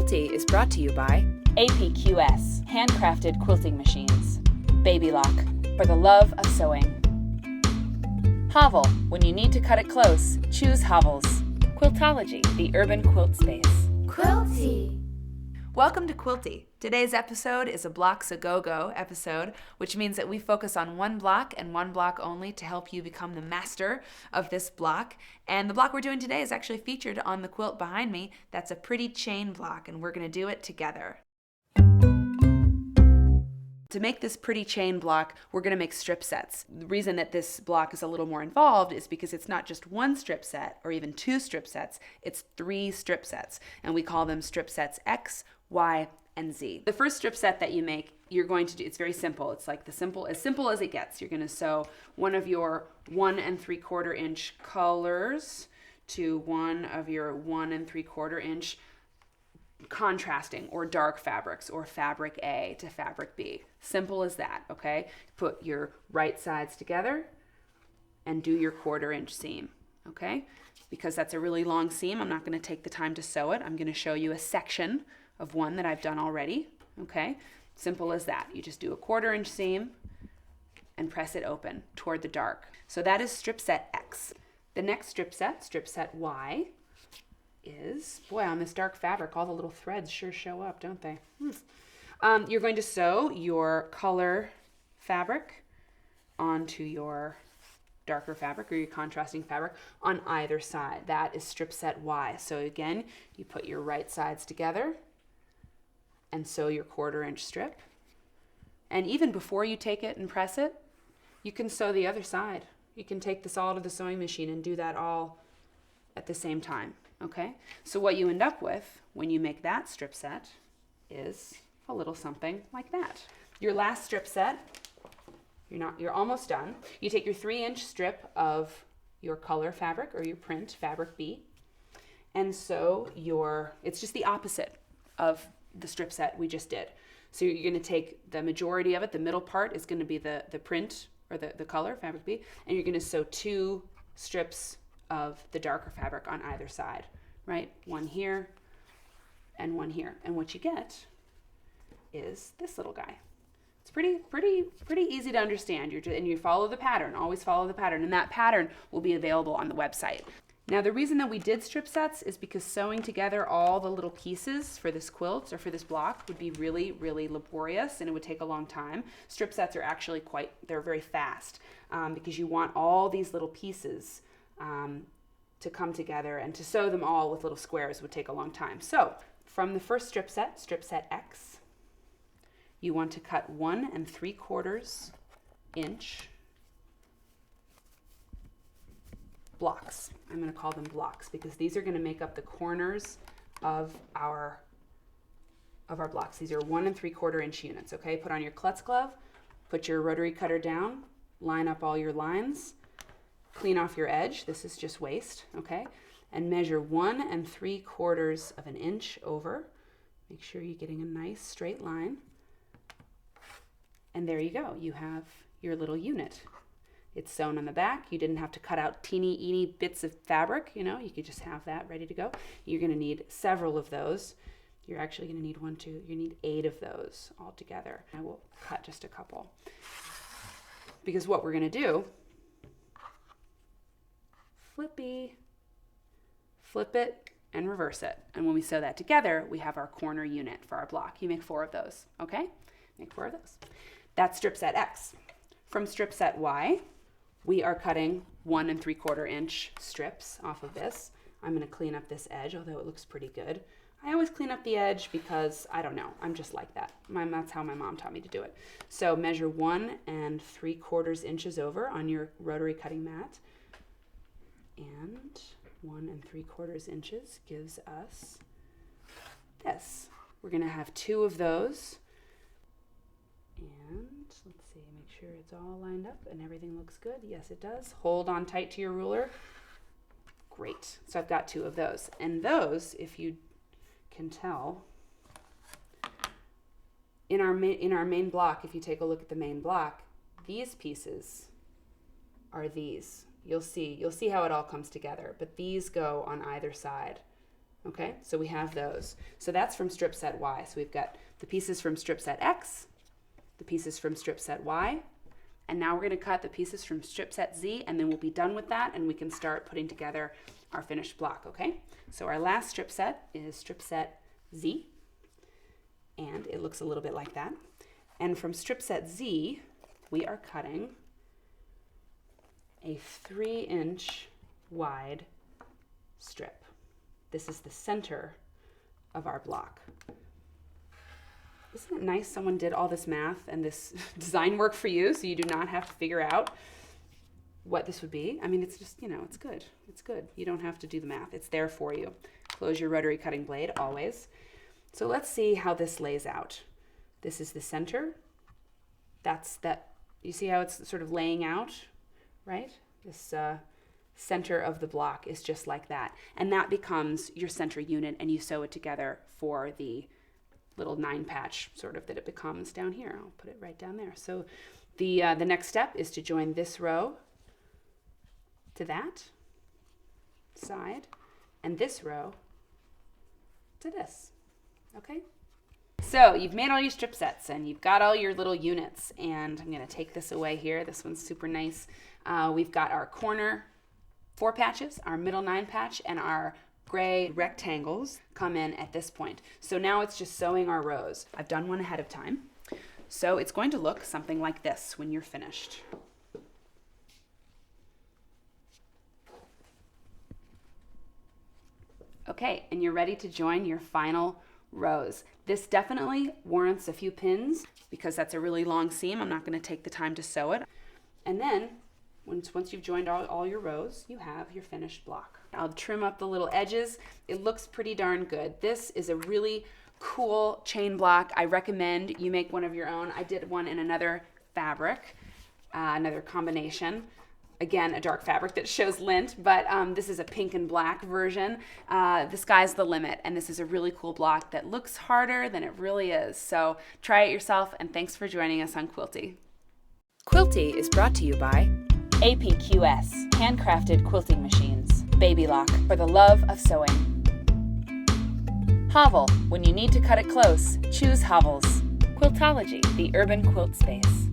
Quilty is brought to you by APQS, handcrafted quilting machines. Baby Lock, for the love of sewing. Havel, when you need to cut it close, choose Havel's. Quiltology, the urban quilt space. Quilty. Welcome to Quilty. Today's episode is a Blocks a Go-Go episode, which means that we focus on one block and one block only to help you become the master of this block. And the block we're doing today is actually featured on the quilt behind me. That's a pretty chain block, and we're going to do it together. To make this pretty chain block, we're going to make strip sets. The reason that this block is a little more involved is because it's not just one strip set or even two strip sets, it's 3 strip sets, and we call them strip sets X, Y, and Z. The first strip set that you make, you're going to do, it's very simple. It's like as simple as it gets. You're going to sew one of your 1 3/4 inch colors to one of your 1 3/4 inch contrasting or dark fabrics, or fabric A to fabric B. Simple as that, okay? Put your right sides together and do your 1/4 inch seam, okay? Because that's a really long seam, I'm not going to take the time to sew it. I'm going to show you a section of one that I've done already, okay? Simple as that. You just do a 1/4 inch seam and press it open toward the dark. So that is strip set X. The next strip set Y, is, boy, on this dark fabric, all the little threads sure show up, don't they? You're going to sew your color fabric onto your darker fabric or your contrasting fabric on either side. That is strip set Y. So again, you put your right sides together and sew your 1/4 inch strip. And even before you take it and press it, you can sew the other side. You can take this all to the sewing machine and do that all at the same time. Okay, so what you end up with when you make that strip set is a little something like that. Your last strip set, you're almost done. You take your 3-inch strip of your color fabric or your print, fabric B, and sew it's just the opposite of the strip set we just did. So you're going to take the majority of it, the middle part is going to be the print or the color, fabric B, and you're going to sew 2 strips of the darker fabric on either side, right? One here and one here. And what you get is this little guy. It's pretty easy to understand. You follow the pattern, always follow the pattern, and that pattern will be available on the website. Now, the reason that we did strip sets is because sewing together all the little pieces for this quilt or for this block would be really, really laborious, and it would take a long time. Strip sets are actually they're very fast because you want all these little pieces to come together, and to sew them all with little squares would take a long time. So from the first strip set X, you want to cut 1 3/4 inch blocks. I'm going to call them blocks because these are going to make up the corners of our blocks. These are 1 3/4 inch units, okay? Put on your Klutz Glove, put your rotary cutter down, line up all your lines, clean off your edge, this is just waste, okay? And measure 1 3/4 of an inch over. Make sure you're getting a nice straight line. And there you go, you have your little unit. It's sewn on the back. You didn't have to cut out teeny bits of fabric, you could just have that ready to go. You're gonna need several of those. You're actually gonna need you need 8 of those all together. I will cut just a couple. Because what we're gonna do, flip it and reverse it. And when we sew that together, we have our corner unit for our block. You make 4 of those, okay? Make 4 of those. That's strip set X. From strip set Y, we are cutting 1 3/4 inch strips off of this. I'm gonna clean up this edge, although it looks pretty good. I always clean up the edge because, I don't know, I'm just like that. That's how my mom taught me to do it. So measure 1 3/4 inches over on your rotary cutting mat. And 1 3/4 inches gives us this. We're going to have 2 of those. And let's see, make sure it's all lined up and everything looks good. Yes, it does. Hold on tight to your ruler. Great. So I've got 2 of those. And those, if you can tell, in our main block, if you take a look at the main block, these pieces are these. You'll see how it all comes together, but these go on either side Okay, so we have those. So that's from strip set Y. So we've got the pieces from strip set X, the pieces from strip set Y, and now we're going to cut the pieces from strip set Z, and then we'll be done with that, and we can start putting together our finished block, okay? So our last strip set is strip set Z, and it looks a little bit like that. And from strip set Z, we are cutting a 3-inch wide strip. This is the center of our block. Isn't it nice someone did all this math and this design work for you so you do not have to figure out what this would be? I mean, it's just, it's good. It's good. You don't have to do the math. It's there for you. Close your rotary cutting blade always. So let's see how this lays out. This is the center. You see how it's sort of laying out, right? This center of the block is just like that. And that becomes your center unit, and you sew it together for the little 9-patch sort of that it becomes down here. I'll put it right down there. So the next step is to join this row to that side and this row to this, okay? So you've made all your strip sets and you've got all your little units, and I'm going to take this away here. This one's super nice. We've got our corner 4 patches, our middle 9 patch, and our gray rectangles come in at this point. So now it's just sewing our rows. I've done one ahead of time. So it's going to look something like this when you're finished. Okay, and you're ready to join your final rows. This definitely warrants a few pins because that's a really long seam. I'm not going to take the time to sew it. And then once you've joined all your rows, you have your finished block. I'll trim up the little edges. It looks pretty darn good. This is a really cool chain block. I recommend you make one of your own. I did one in another fabric, another combination. Again, a dark fabric that shows lint, but this is a pink and black version. The sky's the limit, and this is a really cool block that looks harder than it really is. So try it yourself, and thanks for joining us on Quilty. Quilty is brought to you by APQS, handcrafted quilting machines. Baby Lock, for the love of sewing. Havel, when you need to cut it close, choose Havel's. Quiltology, the urban quilt space.